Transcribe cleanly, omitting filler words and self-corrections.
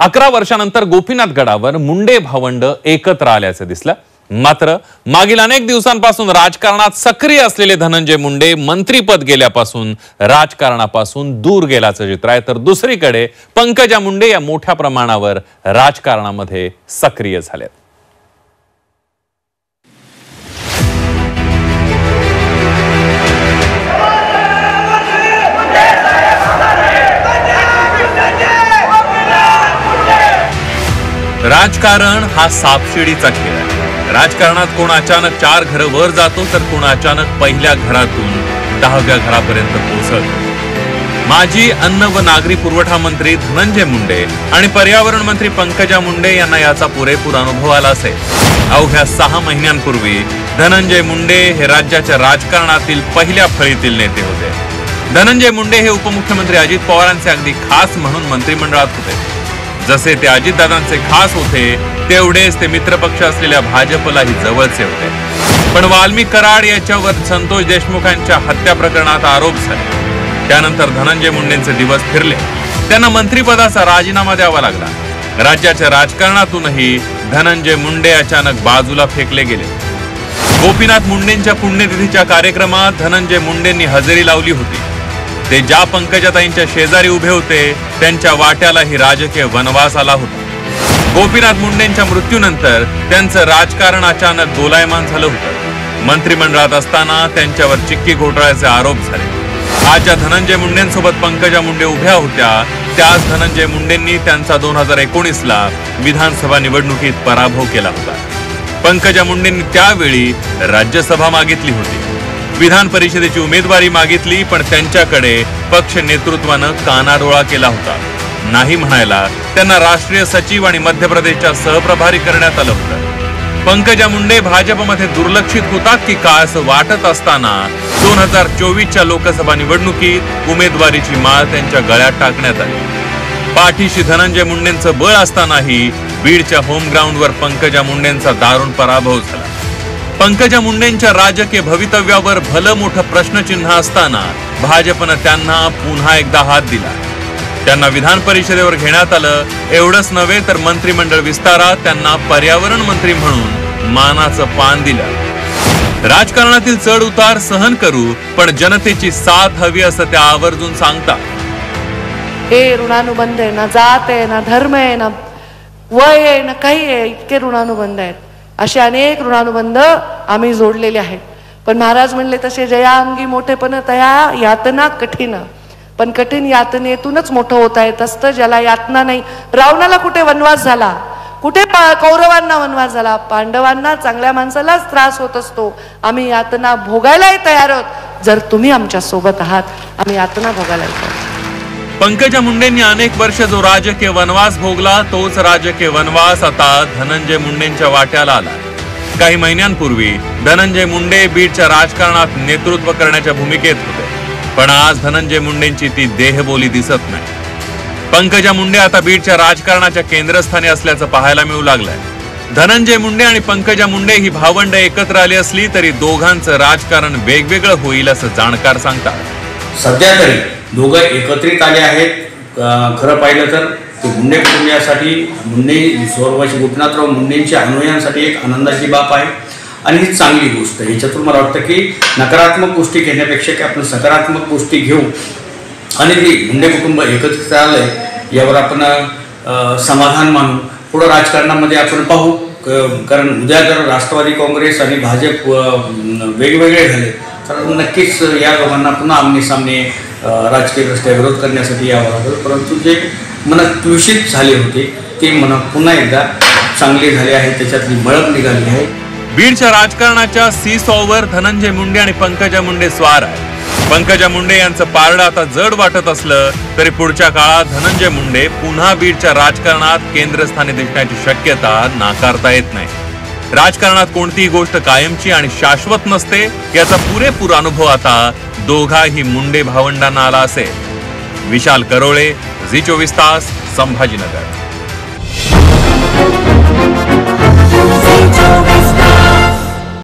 11 वर्षांनंतर गोपीनाथ गडावर मुंडे भावंड एकत्र आल्याचं दिसलं। मात्र मागील अनेक दिवसांपासून राजकारणात सक्रिय असलेले धनंजय मुंडे मंत्रीपद गेल्यापासून राजकारणापासून दूर गेल्याचं चित्र आहे। तर दुसरीकडे पंकजा मुंडे या मोठ्या प्रमाणावर राजकारणामध्ये सक्रिय झालेत। राजकारण हा सापशिडीचा खेळ आहे। राजकारणात कोण अचानक 4 घरं वर जातो तर कोण अचानक पहिल्या घरातून 10व्या घरापर्यंत पोहोचतो। माजी अन्न व नागरी पुरवठा मंत्री धनंजय मुंडे आणि पर्यावरण मंत्री पंकजा मुंडे यांना याचा पुरेपूर अनुभव आला असेल। अवघ्या 6 महिन्यांपूर्वी धनंजय मुंडे हे राज्याच्या राजकारणातील पहिल्या फळीतील नेते होते। धनंजय मुंडे हे उपमुख्यमंत्री अजित पवारांचे अगदी खास म्हणून मंत्रिमंडळात होते। जसे ते अजितदादांचे खास होते तेवढेच ते मित्रपक्ष असलेल्या भाजपलाही जवळचे होते। पण वाल्मिक कराड याच्यावर संतोष देशमुखांच्या हत्या प्रकरणात आरोप झाले। त्यानंतर धनंजय मुंडेंचे दिवस फिरले, त्यांना मंत्रिपदाचा राजीनामा द्यावा लागला। राज्याच्या राजकारणातूनही धनंजय मुंडे अचानक बाजूला फेकले गेले। गोपीनाथ मुंडेंच्या पुण्यतिथीच्या कार्यक्रमात धनंजय मुंडेंनी हजेरी लावली होती। ते ज्या पंकजाताईंच्या शेजारी उभे होते त्यांच्या वाट्यालाही राजकीय वनवास आला होता। गोपीनाथ मुंडेंच्या मृत्यूनंतर त्यांचं राजकारण अचानक दोलायमान झालं होतं। मंत्रिमंडळात असताना त्यांच्यावर चिक्की घोटाळ्याचे आरोप झाले। आज ज्या धनंजय मुंडेंसोबत पंकजा मुंडे उभ्या होत्या त्याच धनंजय मुंडेंनी त्यांचा 2019ला विधानसभा निवडणुकीत पराभव केला होता। पंकजा मुंडेंनी त्यावेळी राज्यसभा मागितली होती, विधान परिषदेची उमेदवारी मागितली, पण त्यांच्याकडे पक्ष नेतृत्वानं कानाडोळा केला होता। नाही म्हणायला त्यांना राष्ट्रीय सचिव आणि मध्य प्रदेशच्या सहप्रभारी करण्यात आलं होतं। पंकजा मुंडे भाजपमध्ये दुर्लक्षित होतात की काय असं वाटत असताना 2024च्या लोकसभा निवडणुकीत उमेदवारीची माळ त्यांच्या गळ्यात टाकण्यात आली। पाठीशी धनंजय मुंडेंचं बळ असतानाही बीडच्या होम ग्राउंडवर पंकजा मुंडेंचा दारुण पराभव झाला। पंकजा मुंडेंच्या राजकीय भवितव्यावर भलं मोठं प्रश्नचिन्ह असताना भाजपनं त्यांना पुन्हा एकदा हात दिला। त्यांना विधान परिषदेवर घेण्यात आलं। एवढंच नव्हे तर मंत्रिमंडळ विस्तारात त्यांना पर्यावरण मंत्री म्हणून मानाचं पान दिलं। राजकारणातील चढ उतार सहन करू, पण जनतेची साथ हवी असं त्या आवर्जून सांगतात। हे ऋणानुबंध आहे ना, जात आहे ना, धर्म आहे ना, वय आहे ना, काही आहे, इतके ऋणानुबंध आहेत। असे अनेक ऋणानुबंध आम्ही जोडलेले आहेत। पण महाराज म्हणले तसे जया अंगी मोठेपण तया यातना कठीण, पण कठीण यातनेतूनच मोठं होता येत असतं। ज्याला यातना नाही, रावणाला कुठे वनवास झाला, कुठे कौरवांना वनवास झाला, पांडवांना चांगल्या माणसालाच त्रास होत असतो। आम्ही यातना भोगायलाही तयार आहोत, जर तुम्ही आमच्या सोबत आहात आम्ही यातना भोगायला तयार। पंकजा मुंडेंनी अनेक वर्ष जो राजकीय वनवास भोगला तोच राजकीय वनवास आता धनंजय मुंडेंच्या वाट्याला आला। काही महिन्यांपूर्वी धनंजय मुंडे बीडच्या राजकारणात नेतृत्व करण्याच्या भूमिकेत होते, पण आज धनंजय मुंडेंची ती देहबोली दिसत नाही। पंकजा मुंडे आता बीडच्या राजकारणाच्या केंद्रस्थानी असल्याचं पाहायला मिळू लागलंय। धनंजय मुंडे आणि पंकजा मुंडे ही भावंड एकत्र आली असली तरी दोघांचं राजकारण वेगवेगळं होईल असं जाणकार सांगतात। सध्या तरी दोघं एकत्रित आले आहेत। खरं पाहिलं तर ते मुंडे कुटुंबियासाठी, मुंडे स्वर्गवासी गोपीनाथराव मुंडेंच्या अनुयायांसाठी एक आनंदाची बाब आहे आणि ही चांगली गोष्ट आहे। याच्यातून मला वाटतं की नकारात्मक गोष्टी घेण्यापेक्षा की आपण सकारात्मक गोष्टी घेऊ आणि ती मुंडे कुटुंब एकत्रित आलंय यावर आपण समाधान मानू, पुढं राजकारणामध्ये आपण पाहू। कारण उद्या जर राष्ट्रवादी काँग्रेस आणि भाजप वेगवेगळे झाले तर नक्कीच या दोघांना पुन्हा आमने-सामने राजकीयदृष्ट्या विरोध करण्यासाठी यावं लागेल। परंतु जे मन क्लुषित झाले होते ते मन पुन्हा एकदा चांगले झाले आहे, त्याच्यातली मळक निघाली आहे। बीडच्या राजकारणाच्या सीसॉवर धनंजय मुंडे आणि पंकजा मुंडे स्वार आहे। पंकजा मुंडे यांचं पारडं आता जड वाटत असलं तरी पुढच्या काळात धनंजय मुंडे पुन्हा बीडच्या राजकारणात केंद्रस्थानी दिसण्याची शक्यता नाकारता येत नाही। राजकारणात कोणतीही गोष्ट कायमची आणि शाश्वत नसते याचा पुरेपूर अनुभव आता दोघाही मुंडे भावंडांना आला असेल। विशाल करोळे, झी 24 तास, संभाजीनगर।